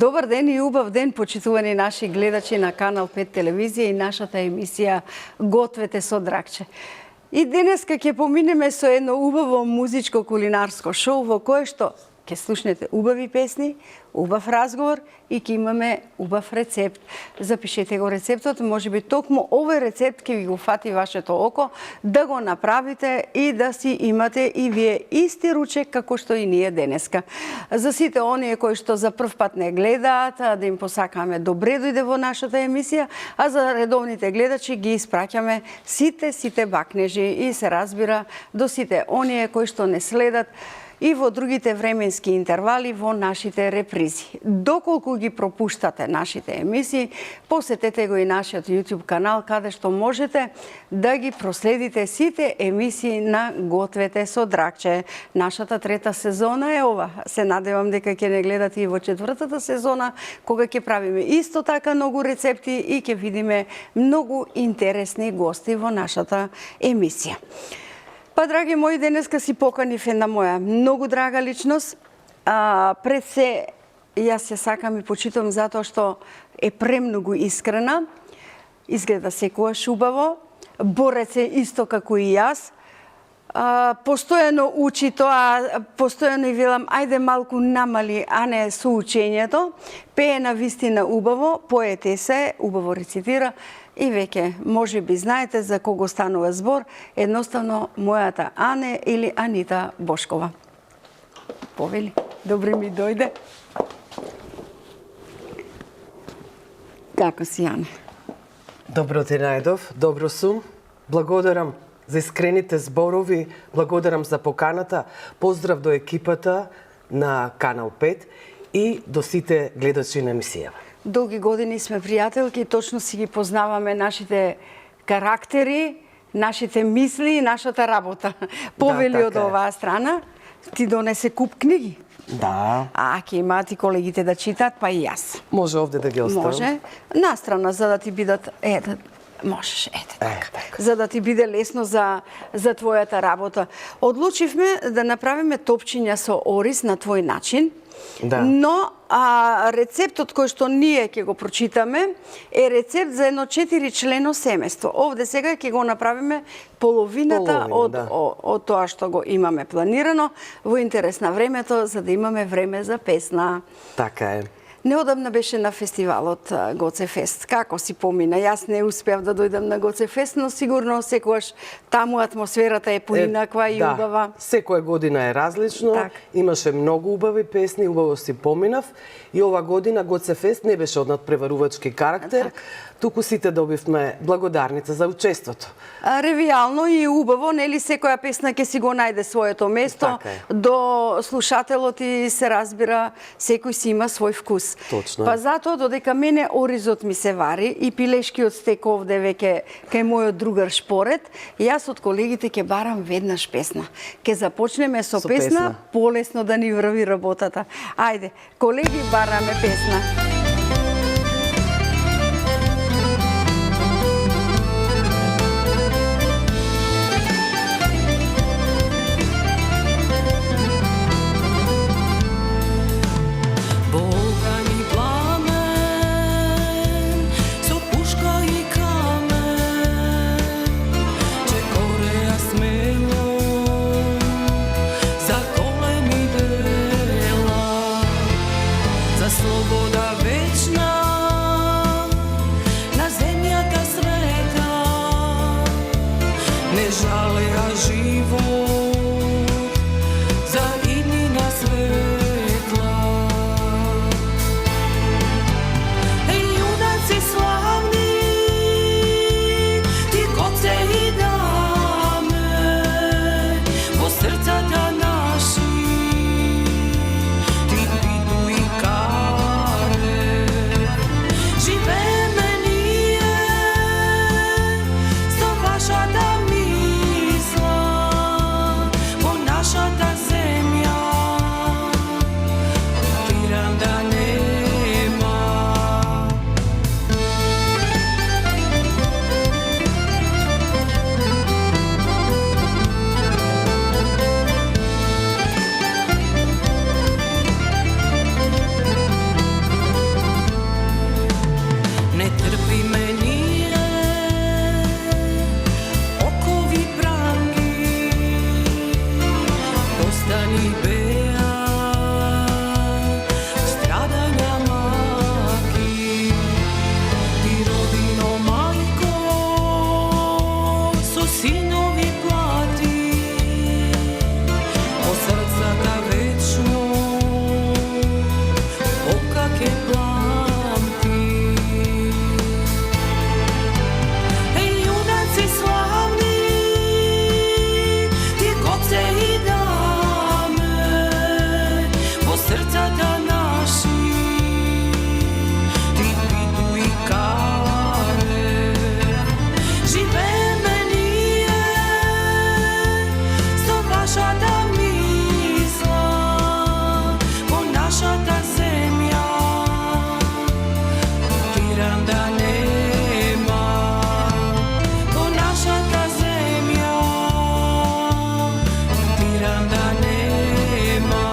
Добар ден и убав ден, почитувани наши гледачи на Канал 5 телевизија и нашата емисија Гответе со Дракче. И денеска ќе поминеме со едно убаво музичко кулинарско шоу во кое што ќе слушнете убави песни, убав разговор и ќе имаме убав рецепт. Запишете го рецептот, можеби токму овој рецепт ќе ви го фати вашето око да го направите и да си имате и вие исти ручек како што и ние денеска. За сите оние кои што за прв пат не гледаат, да им посакаме добре дојде во нашата емисија, а за редовните гледачи ги испраќаме сите бакнежи и се разбира до сите оние кои што не следат и во другите временски интервали во нашите репризи. Доколку ги пропуштате нашите емисии, посетете го и нашиот YouTube канал, каде што можете да ги проследите сите емисии на Гответе со Дракче. Нашата трета сезона е ова. Се надевам дека ќе не гледате и во четвртата сезона, кога ќе правиме исто така многу рецепти и ќе видиме многу интересни гости во нашата емисија. Па, драги мои, денеска си поканив една моја многу драга личност. Пред се, јас се сакам и почитам затоа што е премногу искрена. Изгледа секогаш убаво. Борец е исто како и јас. Постојано учи тоа, постојано и велам, ајде малку намали, а не со учењето. Пее на вистина убаво, поетесе, убаво рецитира. И веќе, може би знаете за кого станува збор, едноставно мојата Ане или Анита Бошкова. Повели, добре ми дојде. Како си, Ане? Добро ти најдов, добро сум. Благодарам за искрените зборови, благодарам за поканата. Поздрав до екипата на Канал 5 и до сите гледачи на емисијава. Долги години сме пријателки, точно си ги познаваме нашите карактери, нашите мисли и нашата работа. Повели од оваа страна, ти донесе куп книги. Да. Ќе имаат и колегите да читат, па и јас. Може овде да ги оставам? Може. Настрана, за да ти бидат... Можеш, така. За да ти биде лесно за твојата работа. Одлучивме да направиме топчиња со ориз на твој начин. Да. Но рецептот кој што ние ќе го прочитаме е рецепт за едно 4-члено семејство. Овде сега ќе го направиме половината од тоа што го имаме планирано во интерес на времето, за да имаме време за песна. Така е. Неодамна беше на фестивалот Гоцефест. Како си помина? Јас не успеав да дојдам на Гоцефест, но сигурно секогаш таму атмосферата е поинаква и убава. Секоја година е различно. Так. Имаше многу убави песни, убаво си поминав. И ова година Гоцефест не беше од надпреварувачки карактер. Так. Туку сите добивме благодарница за учеството. Ревијално и убаво, нели секоја песна ќе си го најде своето место. До слушателот и се разбира, секој си има свој вкус. Точно. Па затоа, додека мене оризот ми се вари и пилешкиот стек овде веќе кај мојот другар Шпорет, јас од колегите ќе барам веднаш песна. Ќе започнеме со песна, полесно да ни врви работата. Ајде, колеги, бараме песна. Sloboda večna na zemljata sveta, ne žale, a život za idnina svetla. Ej, junaci slavni, ti koce i dame, po srcata naši, da misla синови плати, во срцата вечно ока ке пламти. Јунаци славни, ти гоце и даме, во срцата наши, ти питу и каре. Живееме ние со вашата мисла, во нашата земја, тиран да нема, во нашата земја, тиран да нема.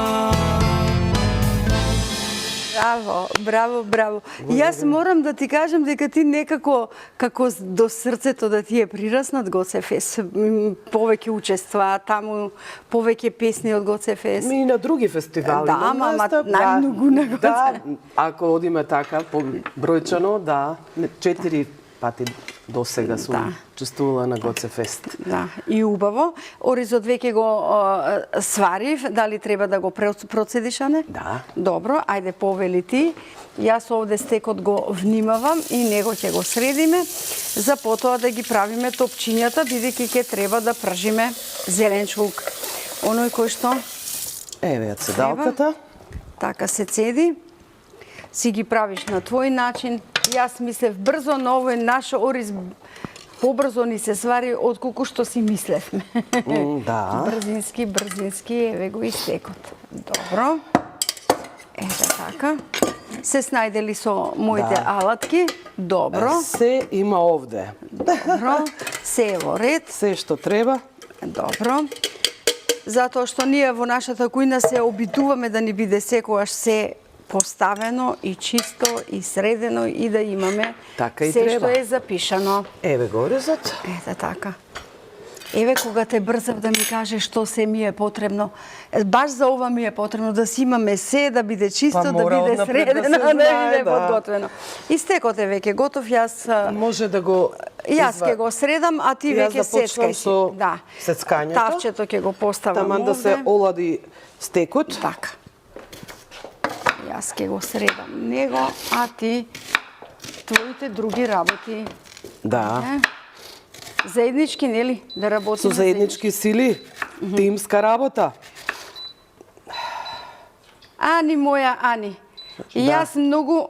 Браво, браво, браво. И јас морам да ти кажам дека ти некако како до срцето да ти е прираснат Гоце Фест. Повеќе учества таму, повеќе песни од Гоце Фест. Ми и на други фестивали. Да, имам ама настап, најмногу на Гоце. Да, ако одиме така по бројчано, да, 4 пати до сега сум Да. чествувала на Гоце Фест. Да, и убаво. Оризот веќе го сварив, дали треба да го процедиш, а не? Да. Добро, ајде повели ти. Јас овде стекот го внимавам и него ќе го средиме, за потоа да ги правиме топчињата, бидејќи ќе треба да пржиме зеленчук. Оној кој што Еве ја цедалката. така се цеди, си ги правиш на твој начин. Јас мислев брзо, но овој наш ориз побрзо ни се свари отколку што си мислевме. Да. Брзински, брзински, еве го и стекот. Добро. Ете така. Се снајдели со моите Да. алатки. Добро. Се има овде. Добро. Се е во ред. Се што треба. Добро. Затоа што ние во нашата кујна се обидуваме да ни биде секогаш се поставено и чисто и средено и да имаме Така и се треба. што е запишано. Еве го оризот. Ете така. Еве кога те брзав да ми кажеш што се ми е потребно. Баш за ова ми е потребно да си имаме се, да биде чисто, Па да мора биде однапред да се средено, да знае, биде да. подготвено. И стекот е веќе готов, јас Може да го ќе го средам, а ти Јас веќе започнам сечкај си. со Да. сецкањето. Тавчето ќе го поставам таман да се овде. олади стекот. Така. Јас ќе го средам него, а ти твоите други работи. Да. Е? Заеднички, нели? Да работиме Со заеднички сили, тимска работа. Ани моја Ани. И Да. јас многу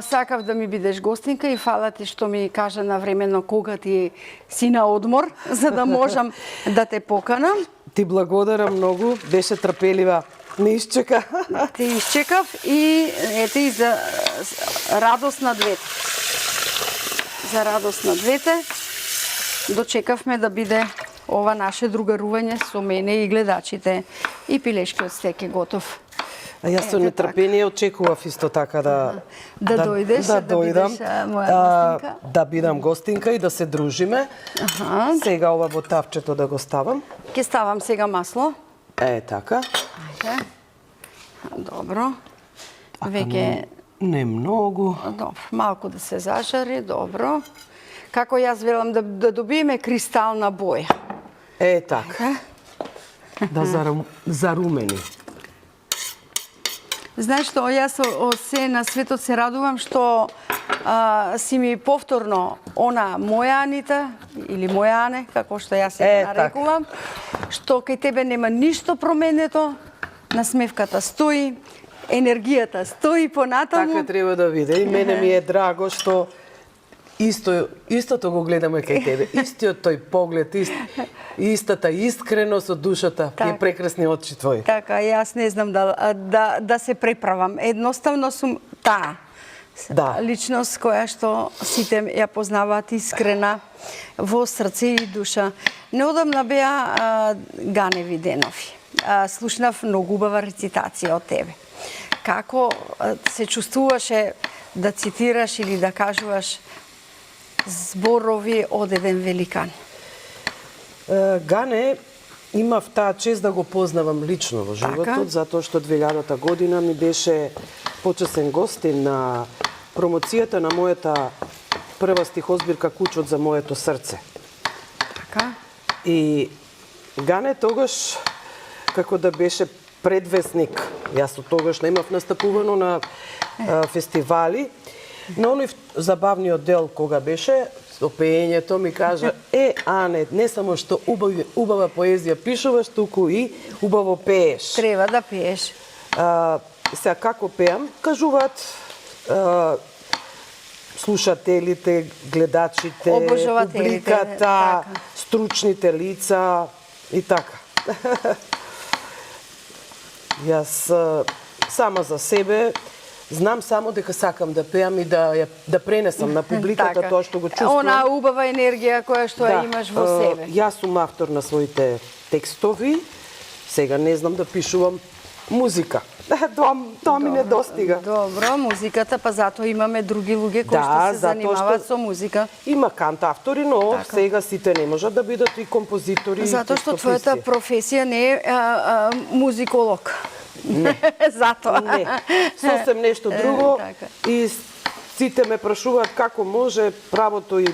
сакав да ми бидеш гостинка и фала ти што ми кажа навремено кога ти си на одмор, за да можам да те поканам. Ти благодарам многу, беше трпелива, не исчека. Те изчекав и ете и за радост на двете. За радост на двете дочекавме да биде ова наше другарување со мене и гледачите и пилешкиот стек е готов. А јас со Ете нетрпение очекував исто така да дојдеш, да да дојдам, бидеш, моја гостинка. да бидам гостинка и да се дружиме. Аха. Сега ова во тавчето да го ставам. Ќе ставам сега масло. Е така. Ајде. Добро. Веќе Не многу. добро, малку да се зажари, добро. Како јас велам да добиеме кристална боја. Е така. Да зарумени. Знаеш што, јас се на светот се радувам што си ми повторно она моја Анита или моја Ане, како што јас се нарекувам, што кај тебе нема ништо променето, насмевката стои, енергијата стои понатаму. Така треба да биде. И мене ми е драго што истото го гледаме кај тебе. Истиот тој поглед, истата искреност од душата, тие прекрасни очи твои. Така, јас не знам да се преправам. Едноставно сум таа личност која што сите ја познаваат искрена во срце и душа. Неодамна беа Ганеви денови. Слушнав многу убава рецитација од тебе. Како се чувствуваше да цитираш или да кажуваш зборови од еден великан? Гане, имав таа чест да го познавам лично во животот, затоа што 2000 година ми беше почесен гостин на промоцијата на мојата прва стихозбирка Кучот за моето срце. Така. И Гане тогаш, како да беше предвесник, јас од тогаш немав настапувано на фестивали, на оној забавниот дел кога беше, со пеењето ми кажа, Ане, не само што убава поезија пишуваш, туку и убаво пееш. Треба да пееш. Сега како пеам, кажуваат слушателите, гледачите, Обожавателите, публиката, така. стручните лица и така. Јас сама за себе знам само дека сакам да пеам и да пренесам на публиката тоа што го чувствувам. Она убава енергија која што ја имаш во себе. Јас сум автор на своите текстови. Сега не знам да пишувам музика. Тоа ми не достига. Добро, музиката, па затоа имаме други луѓе кои што се занимаваат со музика. Има кантавтори, но сега сите не можат да бидат и композитори. Затоа што твојата професија не е музиколог. Не. Затоа. Не, сосем нешто друго. Така. И сите ме прашуваат како може правото и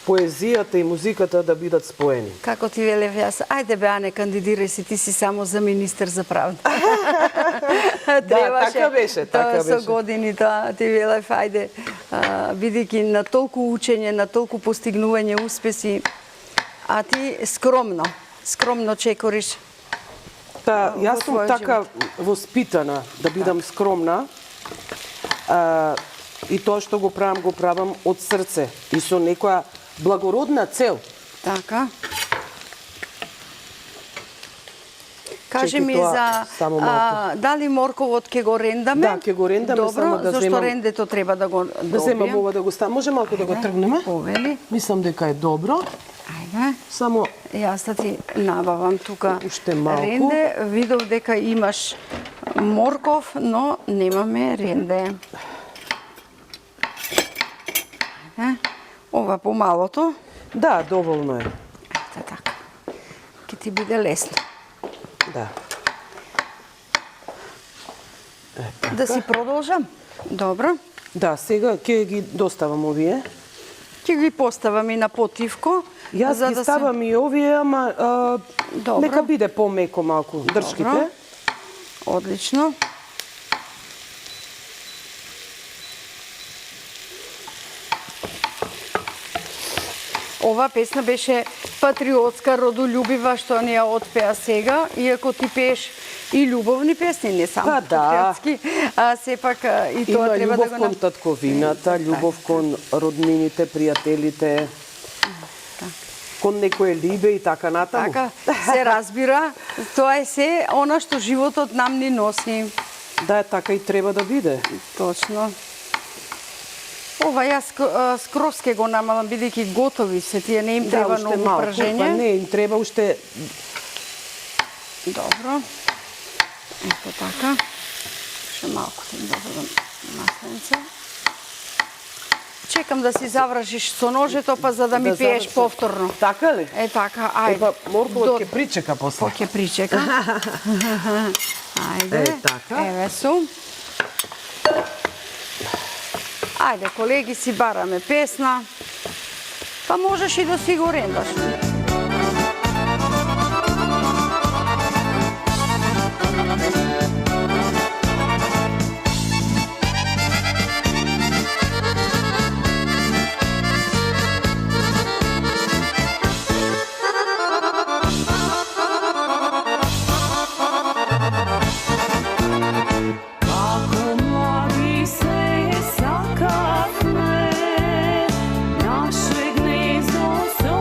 поезијата и музиката да бидат споени. Како ти велев јас, ајде бе, Ане, кандидирај се, ти си само за министер за правда. Така беше, така Со беше. години тоа ти велев, ајде, бидејќи на толку учење, на толку постигнување успеси, а ти скромно чекориш. Јас сум твојот така воспитана да бидам скромна. И тоа што го правам од срце и со некоја благородна цел. Така. Кажи Чекај ми тоа за само малку. дали морковот ќе го рендаме? Да, ќе го рендаме, Добро, само да зашто земам- рендето треба да го Да земам добијам? ова да го ставам. Може малку да го тргнеме? Повели. Мислам дека е добро. Ајде. Само Јас да ти набавам тука Уште малку. ренде. Видов дека имаш морков, но немаме ренде. Ајде. Ова помалото. да, доволно е. Ете така. Ке ти биде лесно. Да. Да си продолжам? Добро. Да, сега ќе ги доставам овие. Ќе ги поставам и на потивко. Јас за ги да ставам и овие, ама Добро. нека биде помеко малку. Дршките. Добро. Одлично. Ова песна беше патриотска, родолюбива, што ни ја отпеа сега, иако ти пееш и љубовни песни, не само Па да. патриотски, а сепак и тоа Има треба љубов да го кон татковината, љубов кон роднините, пријателите, кон некое либе и така натаму. Така, се разбира, тоа е се она што животот нам ни носи. Да, така и треба да биде. Точно. Ова јас скроз ке го намалам, бидејќи готови се, тие не им треба уште многу малку, пражење. па не, им треба уште. Добро. Ето така. Ше малку ти им добавам масленце. Чекам да си завршиш со ножето, па за да ми Да пееш завршам. повторно. Така ли? Е така, ајде. Епа, морковот До- ќе причека после. Ќе причека. Ајде. Е, така. Еве су. Ајде, колеги, си бараме песна. Па можеш и да си го рендаш. Како млади се сакавме, наше гнездо со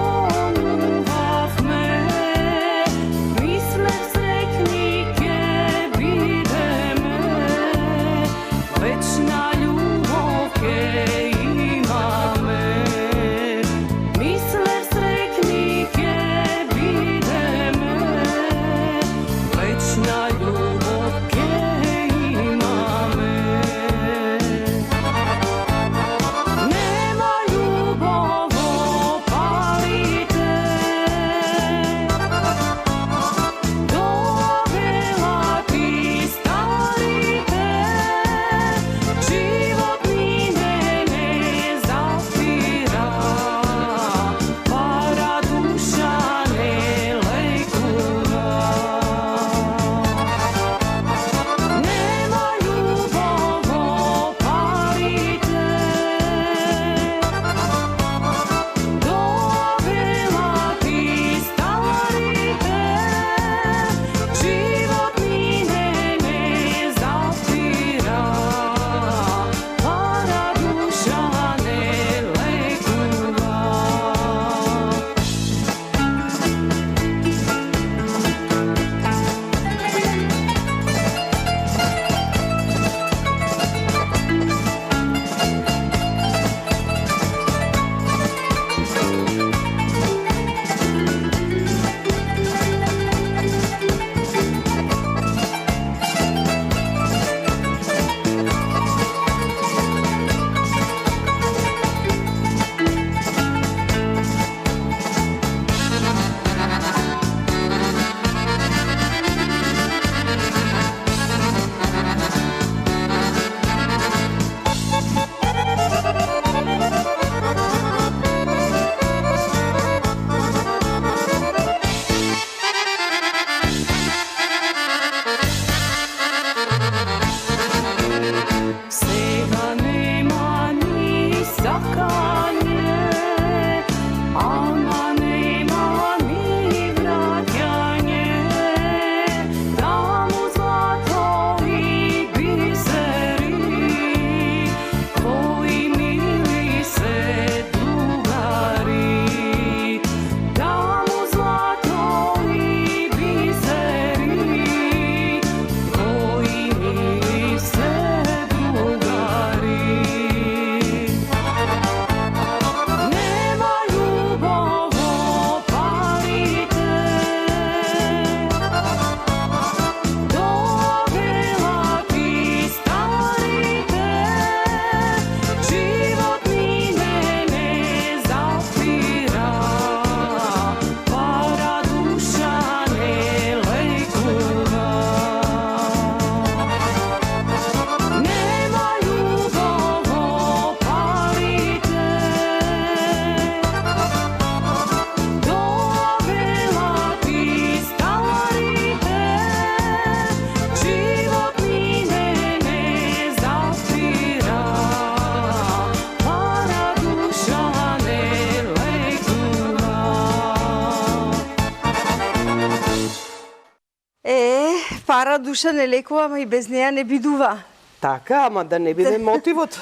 Пара душа не лекува, ама и без неја не бидува. Така, ама да не биде мотивот.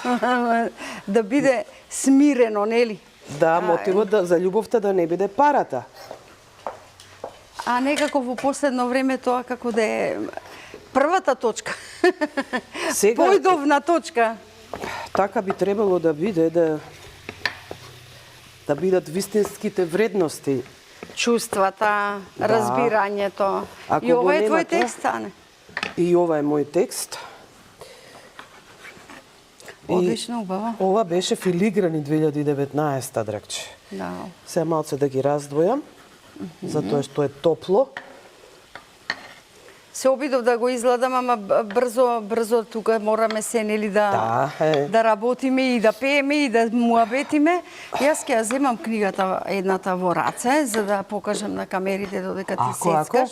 Да биде смирено, нели? Да, мотивот за љубовта да не биде парата. А некако во последно време тоа како да е првата точка. Сега- Појдовна точка. Така би требало да биде, да бидат вистинските вредности. Чувствата, разбирањето. Ако И го ова е нема твој тоа- текст, Ане. И ова е мој текст. Одлично, убаво. Ова беше Филиграни 2019, драгче. Да. Сега малце да ги раздвојам, затоа што е топло. Се обидов да го изгладам, ама брзо тука мораме се нели да работиме и да пееме и да муабетиме. Јас ќе ја земам книгата едната во раце за да покажам на камерите додека ти сецкаш.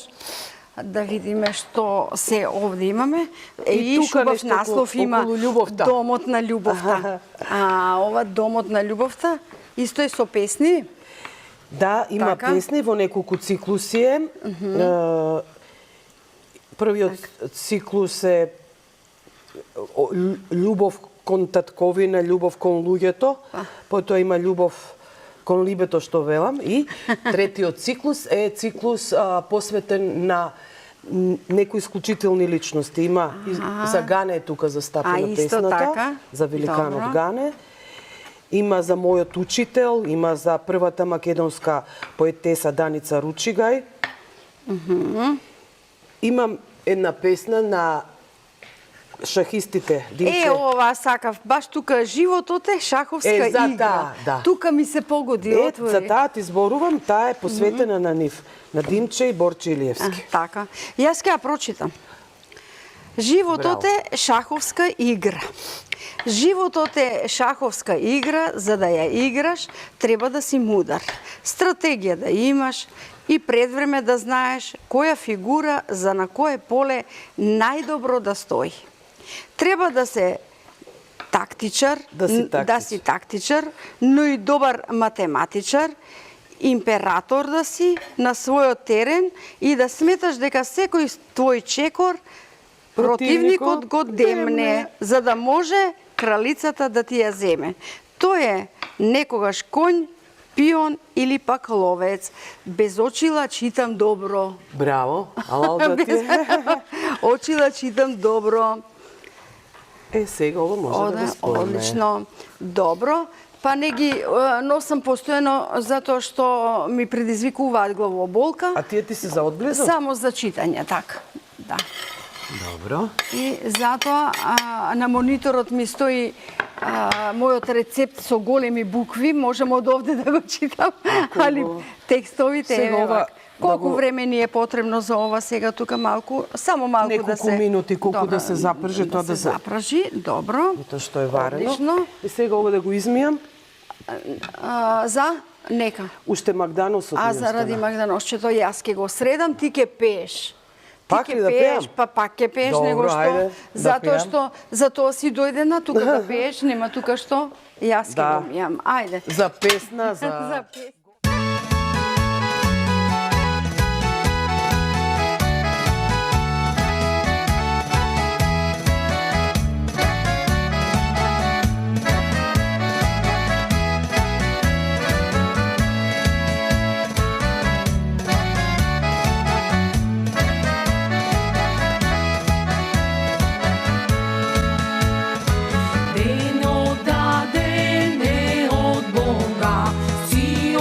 Да видиме што се овде имаме. И тука шубав нешто наслов има околу љубовта. Домот на љубовта. А ова Домот на љубовта исто е со песни. Да, има Така. песни во неколку циклуси е. Првиот циклус е љубов кон татковина, љубов кон луѓето, потоа има љубов кон либето што велам и третиот циклус е циклус посветен на некои исклучителни личности. Има за Гане е тука застапена исто песната, така. за великанот Добро. Гане. Има за мојот учител, има за првата македонска поетеса Даница Ручигај. Имам една песна на шахистите. Димче. Ова сакав, баш тука животот е шаховска за игра. таа, да. Тука ми се погоди, отвори. За таа ти зборувам, таа е посветена на нив, на Димче и Борче Илиевски. Така. Јас ќе ја прочитам. Животот е шаховска игра. Животот е шаховска игра, за да ја играш, треба да си мудар. Стратегија да имаш и предвреме да знаеш која фигура за на кое поле најдобро да стои. Треба да се тактичар, да си тактичар, но и добар математичар, император да си на својот терен и да сметаш дека секој твој чекор противникот го демне, за да може кралицата да ти ја земе. Тој е некогаш конј, пион или пак ловец. Без очила читам добро. Браво, алалда ти е. Очила читам добро. Сега ова може да го спориме. Одлично. Добро. Па не ги носам постојано затоа што ми предизвикуваат главоболка. А тие ти се за одблизу? Само за читање, така. Да. Добро. И затоа на мониторот ми стои мојот рецепт со големи букви, можам од овде да го читам, али текстовите сега ова колку време ни е потребно за ова сега тука малку, само малку неколку да се минути колку да се запржи тоа да се запржи, добро. Тоа што е варено. Одлично. И сега ова да го измијам. За нека. Уште Магданосот. Заради Магданосчето јас ќе го средам, ти ќе пееш. Пак ли да пеам? Па пак ќе пееш, Добро, него што ајде, да затоа пеам. што затоа си дојдена тука да пееш, нема тука што јас ќе Да. го мијам. Ајде. За песна, за... За песна. Дено дадене од Бога, си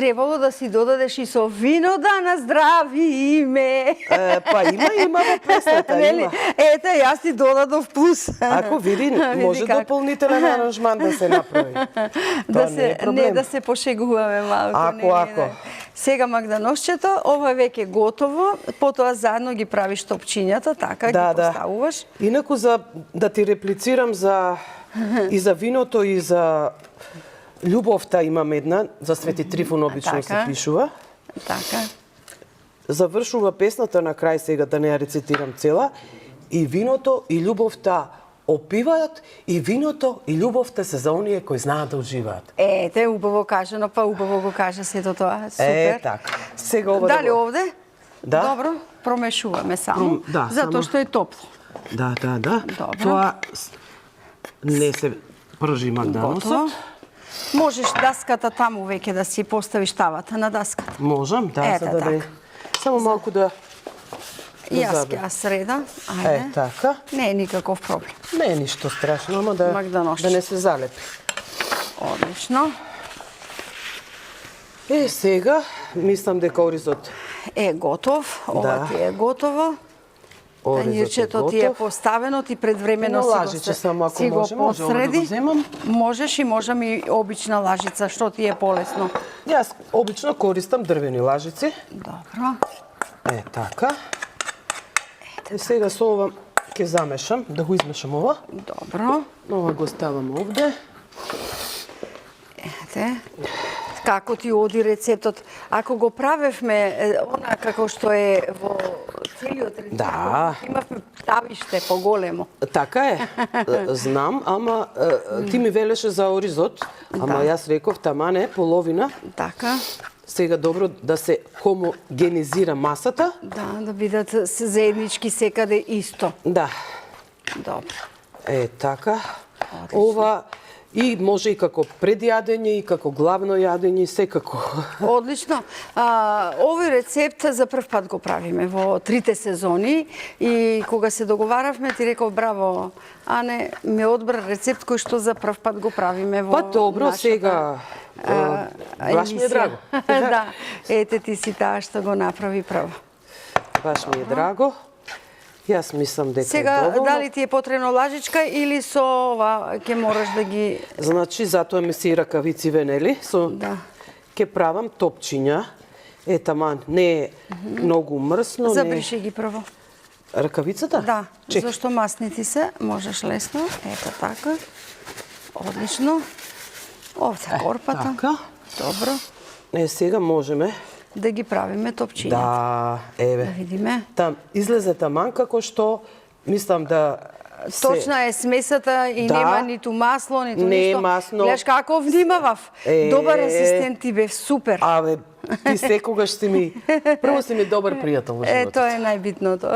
требало да си додадеш и со вино да наздрави име. Па има во песната, Нели? има. Ете, јас ти додадов плюс. Ако види, може как. дополнителен аранжман да се направи. Тоа не е проблем. Не да се пошегуваме малку. Ако. Сега магданосчето, ова е веќе готово, потоа заедно ги правиш топчињата, така ги поставуваш. Инаку да ти реплицирам и за виното и за љубовта имам една, за Свети Трифун обично се пишува. Така. Завршува песната на крај, сега да не ја рецитирам цела. И виното и љубовта опиваат, и виното и љубовта се за оние кои знаат да уживаат. Ете, убаво кажано, па убаво го кажа сето тоа. Супер. Така. Сега ова Дали овде? Да. Добро, промешуваме само, затоа што е топло. Да. Добро. Тоа не се пржи магданосот. Можеш даската таму веќе да си поставиш тавата на даската. Можам, да, Ете, за да не... така. Само малку да... Јас ќе ја средам. Ајде. Така. Не е никаков проблем. Не е ништо страшно, ама да не се залепи. Одлично. Сега, мислам дека оризот е готов. Ова ти е готово. Танирчето ти е поставено, ти предвремено си го посреди. Можеш и можам и обична лажица, што ти е полесно. Јас обично користам дрвени лажици. Добро. Така. Сега со ова ќе замешам, да го измешам ова. Добро. Ова го ставам овде. Ете. Како ти оди рецептот? Ако го правевме она како што е во целиот рецепт, имавме тавиште поголемо. Така е. Знам, ама ти ми велеше за оризот, ама јас реков таман е половина. Така. Сега добро да се хомогенизира масата. Да бидат заеднички секаде исто. Да. Добро. Така. Ова и може и како предјадење, и како главно јадење, секако. Одлично. Овој рецепт за прв пат го правиме во 3 сезони и кога се договаравме ти реков браво, Ане, ме одбра рецепт кој што за прв пат го правиме во Па добро, сега баш ми е драго. Да, ете ти си таа што го направи прво. Баш ми е драго. Јас мислам дека сега, е доволно. дали ти е потребно лажичка или со ова ќе мораш да ги... Значи, затоа ми се и ракавици венели. Ќе правам топчиња. Таман, не е многу мрсно. Забриши ги прво. Ракавицата? Да, зашто масници се, можеш лесно. Ето така. Одлично. Овде корпата. Така. Добро. Сега можеме да ги правиме топчињата. Да, еве. Да видиме. Излезе таман како што мислам да Точна е смесата и нема ниту масло, ниту не ништо. масло. Гледаш како внимавав. Добар асистент ти бев, супер. Абе, ти секогаш си ми... Прво си ми добар пријател во животот. Тоа е најбитното.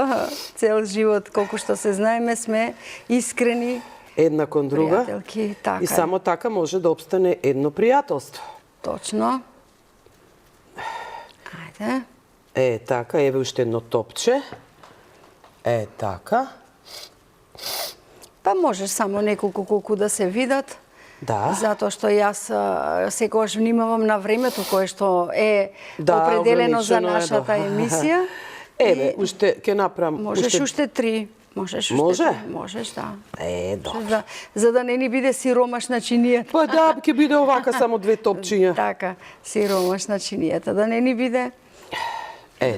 Цел живот, колку што се знаеме, сме искрени една кон друга. Пријателки, така. И само така може да обстане едно пријателство. Точно. Ајде. Така, еве уште едно топче. Така. Па можеш само неколку колку да се видат. Да. Затоа што јас секогаш внимавам на времето кое што е определено за нашата емисија. Еве, уште ќе направам. Можеш уште 3. Можеш да. Добро. За да не ни биде сиромаш на чинијата. Па да, ќе биде овака само 2 топчиња. Така, сиромаш на чинијата, да не ни биде.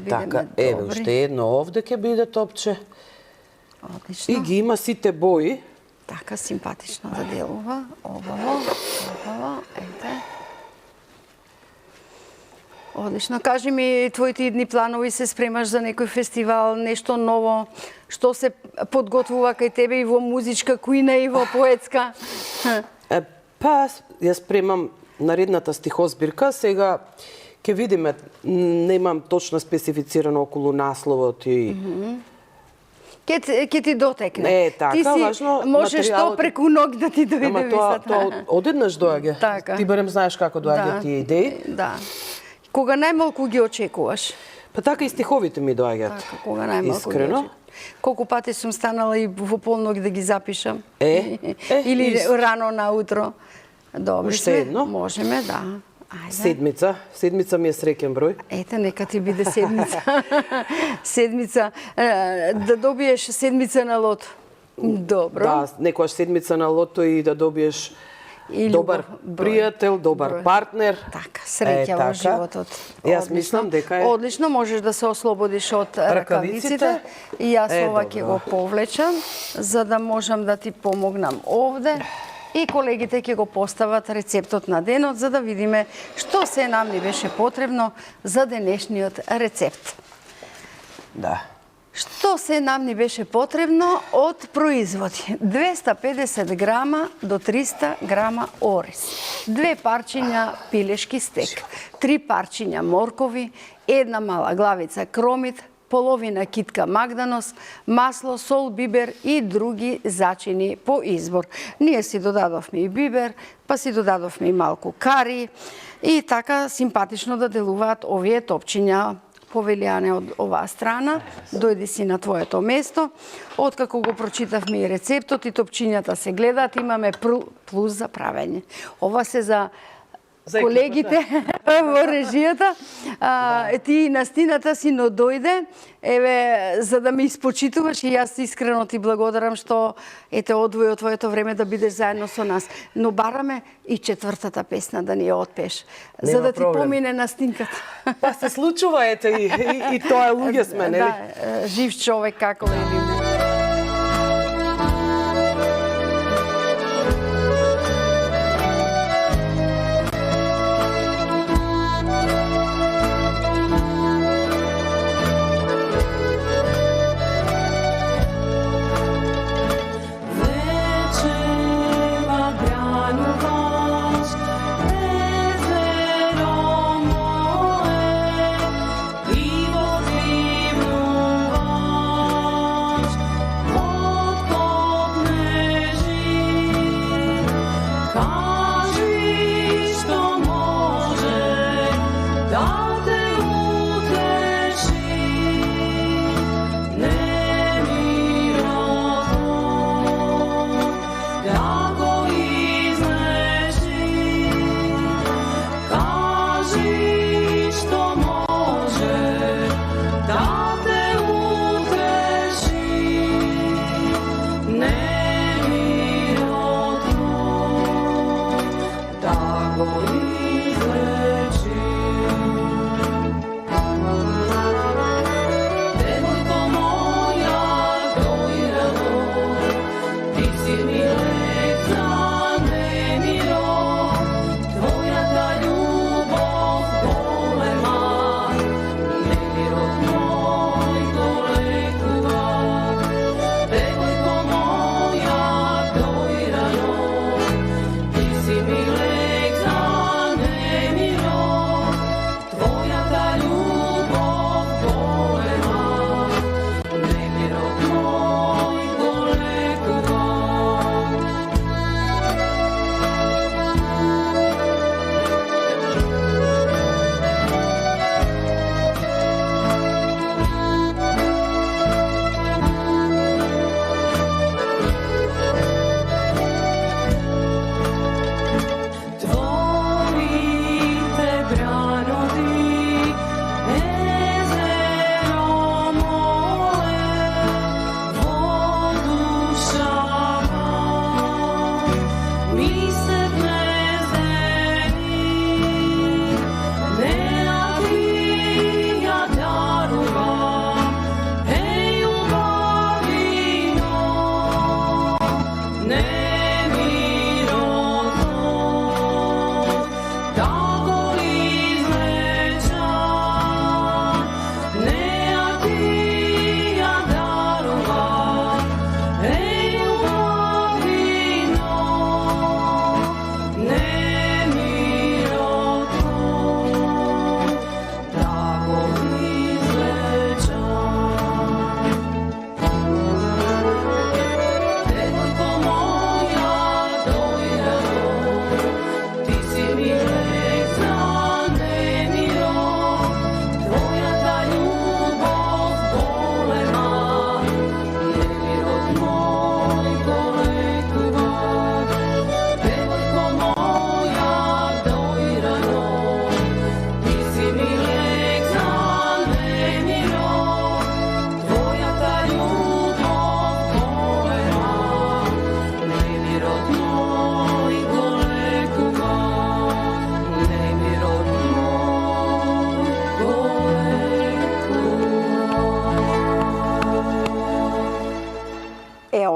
Така, еве уште едно овде ќе биде топче. Одлично. И ги има сите бои. Така, симпатично да делува. Обаво, ете. Одлично. Кажи ми, твоите идни планови, се спремаш за некој фестивал, нешто ново, што се подготвува кај тебе и во музичка куина и во поетска? Па, јас спремам наредната стихозбирка, сега ќе видиме, немам точно специфицирано околу насловот и... Ке ти дотекне. Така, ти си важно, можеш што преку ног да ти дојде висата. Тоа одеднаш доаѓа. Така. Ти барем знаеш како доаѓаат тие идеи. Да. Кога најмалку ги очекуваш? Па така и стиховите ми доаѓаат. Така, кога најмалку Искрено. Колку пати сум станала и во полног да ги запишам. Или рано наутро. Добре уште едно? Можеме, да. Седмица. Седмица ми е среќен број. Ете, нека ти биде седмица. Седмица. Да добиеш седмица на лото. Добро. Да, некојаш седмица на лото и да добиеш И добар љубов, пријател, добар партнер. Така, среќа во животот. Јас Одлично. мислам дека е... Одлично, можеш да се ослободиш од ракавиците. И јас ова ќе го повлечам, за да можам да ти помогнам овде. И колегите ќе го постават рецептот на денот, за да видиме што се нам ни беше потребно за денешниот рецепт. Да. Што се нам ни беше потребно од производи? 250 грама до 300 грама ориз, 2 парчиња пилешки стек, 3 парчиња моркови, 1 мала главица кромит, половина китка магданос, масло, сол, бибер и други зачини по избор. Ние си додадовме и бибер, па си додадовме и малку кари и така симпатично да делуваат овие топчиња. Повелијане од оваа страна, дојди си на твоето место. Откако го прочитавме и рецептот и топчињата се гледаат, имаме плюс за правење. Ова се за колегите во режијата. Ти настината си но дојде, еве, за да ме испочитуваш и јас искрено ти благодарам што ете одвои од твоето време да бидеш заедно со нас. Но бараме и четвртата песна да ни ја отпееш, за да ти помине настинката. Па се случува, ете, и тоа е луѓе сме, нели? Да, жив човек како велим. Vivo, vivo,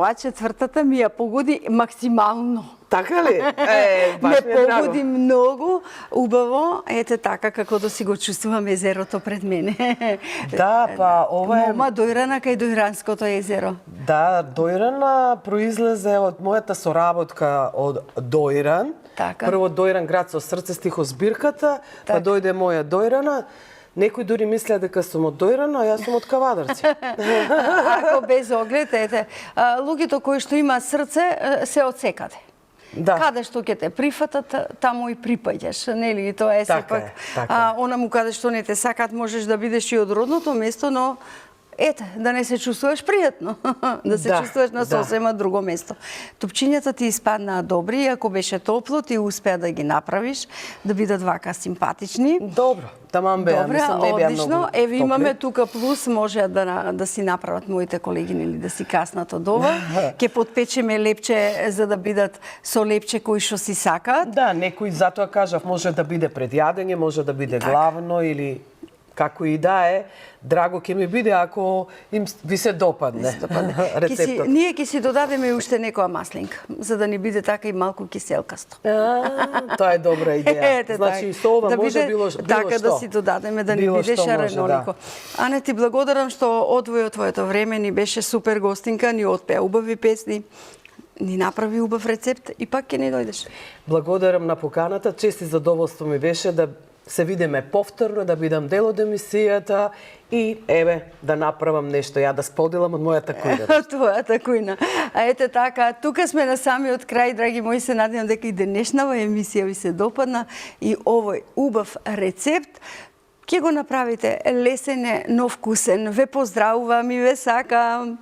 ова четвртата ми ја погоди максимално. Така ли? Баш ме ми е драго. погоди многу убаво, ете така како да си го чувствувам езерото пред мене. Да, па ова е... Мома Дојрана кај Дојранското езеро. Да, Дојран произлезе од мојата соработка од Дојран. Така. Прво Дојран град со срце стихозбирката, па Така. дојде моја Дојрана. Некои дури мислеа дека сум од Дојран, а јас сум од Кавадарци. Ако без оглед, ете, луѓето кои што има срце се одсекаде. Да. Каде што ќе те прифатат, таму и припаѓаш, нели? Тоа е Така сепак. е, така е. Онаму каде што не те сакат, можеш да бидеш и од родното место, но ете, да не се чувствуваш пријатно, да се Да, чувствуваш на да. сосема друго место. Тупчињата ти испаднаа добри, ако беше топло, ти успеа да ги направиш, да бидат вака симпатични. Добро, таман беа, Добре, мислам, не беа одлично. многу Еве топли. имаме тука плюс, може да си направат моите колеги или да си каснат од ова. Ќе подпечеме лепче за да бидат со лепче кои што си сакаат. Да, некој затоа кажав, може да биде пред јадење, може да биде главно или како и да е. Драго ќе ми биде ако им ви се допадне рецептот. Ние ќе си додадеме и уште некоја маслинка, за да ни биде така и малку киселкасто. Тоа е добра идеја. Ете, Значи, така. со ова да може биде, било така што. да си додадеме, да ни Било биде што може, шаренолико. да. Ане, ти благодарам што одвои од твоето време, ни беше супер гостинка, ни отпеа убави песни, ни направи убав рецепт и пак ќе ни дојдеш. Благодарам на поканата. Чест и задоволство ми беше да се видиме повторно, да бидам дел од емисијата и еве да направам нешто, ја да споделам од мојата кујна. Твојата кујна. А ете така, тука сме на самиот крај, драги мои, се надевам дека и денешнава емисија ви се допадна и овој убав рецепт ќе го направите лесен е, но вкусен. Ве поздравувам и ве сакам.